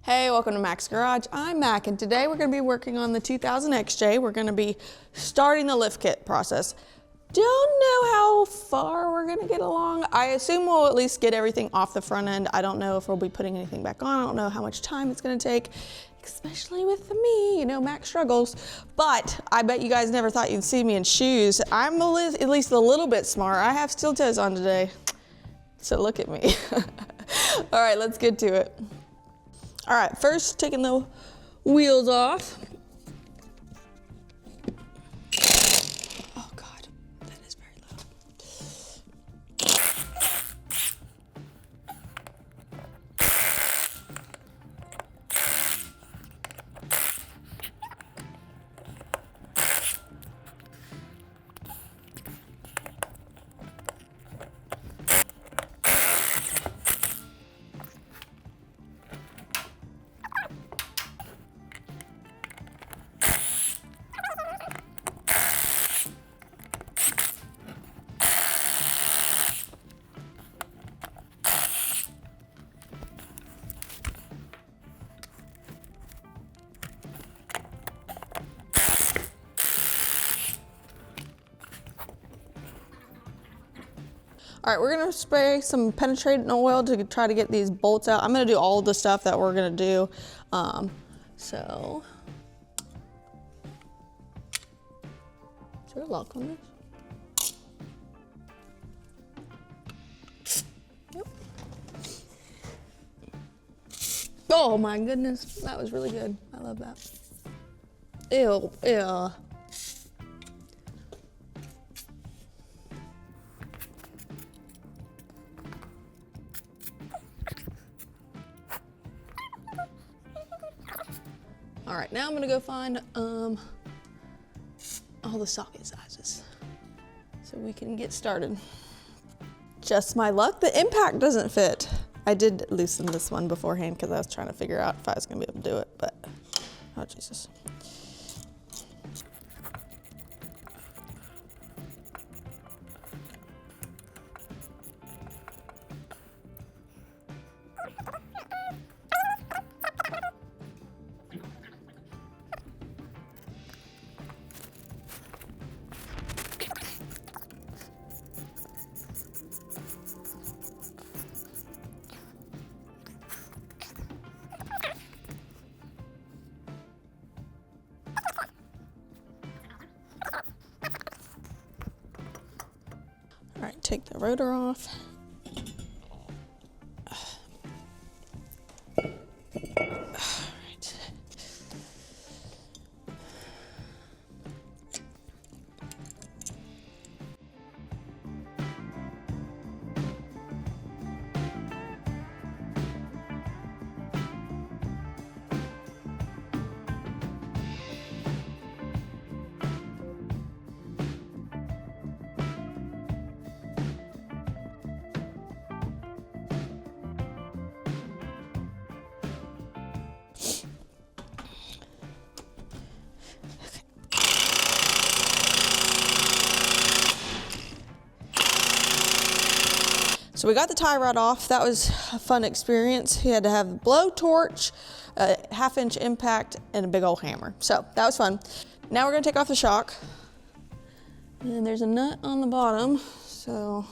Hey, welcome to Mac's Garage. I'm Mac, and today we're going to be working on the 2000 XJ. We're going to be starting the lift kit process. Don't know how far we're going to get along. I assume we'll at least get everything off the front end. I don't know if we'll be putting anything back on. I don't know how much time it's going to take, especially with me. You know, Mac struggles. But I bet you guys never thought you'd see me in shoes. I'm at least a little bit smart. I have steel toes on today, so look at me. All right, let's get to it. All right, first taking the wheels off. Oh God, that is very loud. All right, we're gonna spray some penetrating oil to try to get these bolts out. I'm gonna do all the stuff that we're gonna do. So, is there a lock on this? Yep. Oh my goodness, that was really good. I love that. Ew, ew. All right, now I'm gonna go find all the socket sizes so we can get started. Just my luck, the impact doesn't fit. I did loosen this one beforehand because I was trying to figure out if I was gonna be able to do it, but oh Jesus. All right, take the rotor off. All right. So we got the tie rod off. That was a fun experience. He had to have a blowtorch, a 1/2-inch impact, and a big old hammer. So that was fun. Now we're gonna take off the shock. And there's a nut on the bottom, so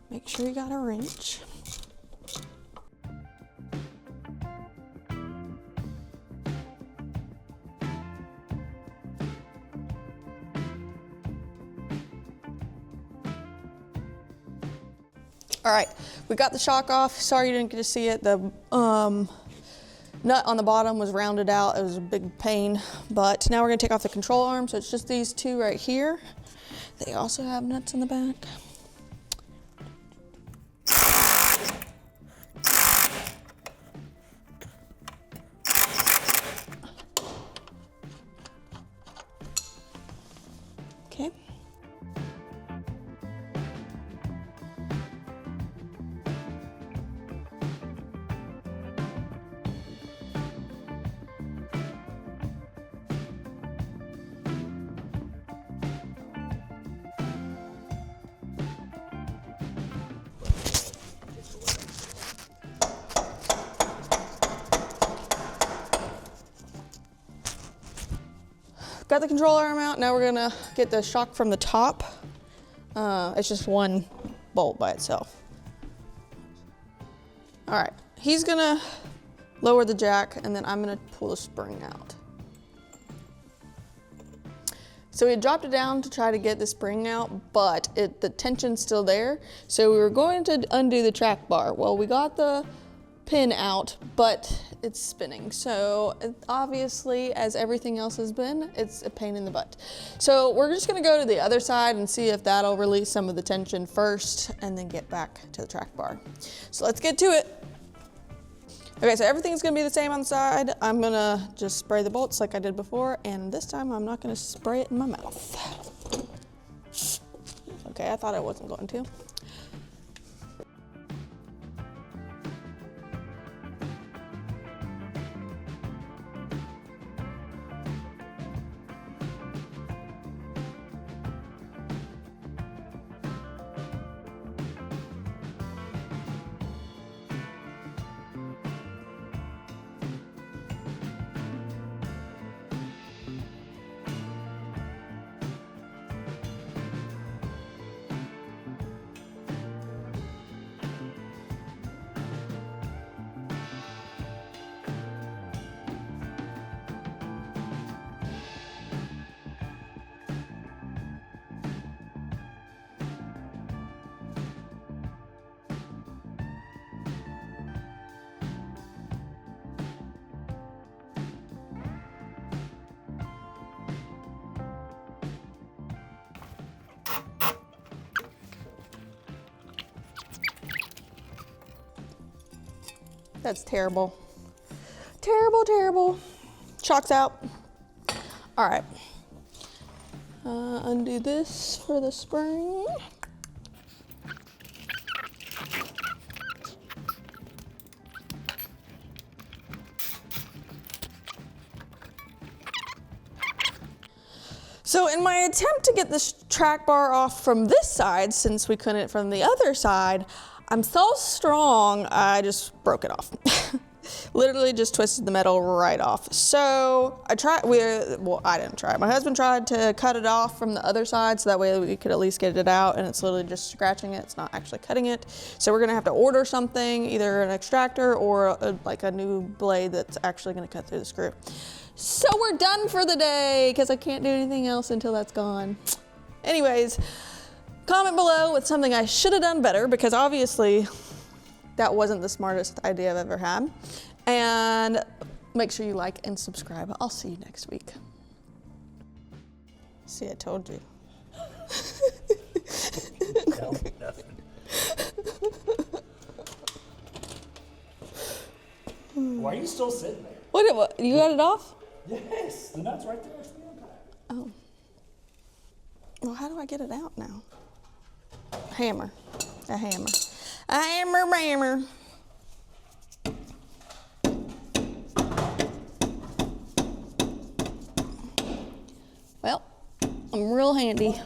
make sure you got a wrench. All right, we got the shock off. Sorry you didn't get to see it. The nut on the bottom was rounded out. It was a big pain, but now we're gonna take off the control arm. So it's just these two right here. They also have nuts in the back. Okay. got the control arm out. Now we're gonna get the shock from the top. It's just one bolt by itself. All right, he's gonna lower the jack and then I'm gonna pull the spring out. So we had dropped it down to try to get the spring out, but the tension's still there. So we were going to undo the track bar. Well, we got the pin out, but it's spinning. So obviously, as everything else has been, it's a pain in the butt. So we're just gonna go to the other side and see if that'll release some of the tension first and then get back to the track bar. So let's get to it. Okay, so everything's gonna be the same on the side. I'm gonna just spray the bolts like I did before, and this time I'm not gonna spray it in my mouth. Okay, I thought I wasn't going to. That's terrible. Terrible, terrible. Shock's out. All right. Undo this for the spring. So in my attempt to get this track bar off from this side, since we couldn't from the other side, I'm so strong, I just broke it off. Literally just twisted the metal right off. So I didn't try. My husband tried to cut it off from the other side so that way we could at least get it out, and it's literally just scratching it. It's not actually cutting it. So we're gonna have to order something, either an extractor or like a new blade that's actually gonna cut through the screw. So we're done for the day because I can't do anything else until that's gone. Anyways, comment below with something I should have done better, because obviously that wasn't the smartest idea I've ever had. And make sure you like and subscribe. I'll see you next week. See, I told you. No, nothing. Why are you still sitting there? What, you got it off? Yes, the nut's right there. It's the impact. Oh. Well, how do I get it out now? Hammer. A hammer. A hammer. Well, I'm real handy.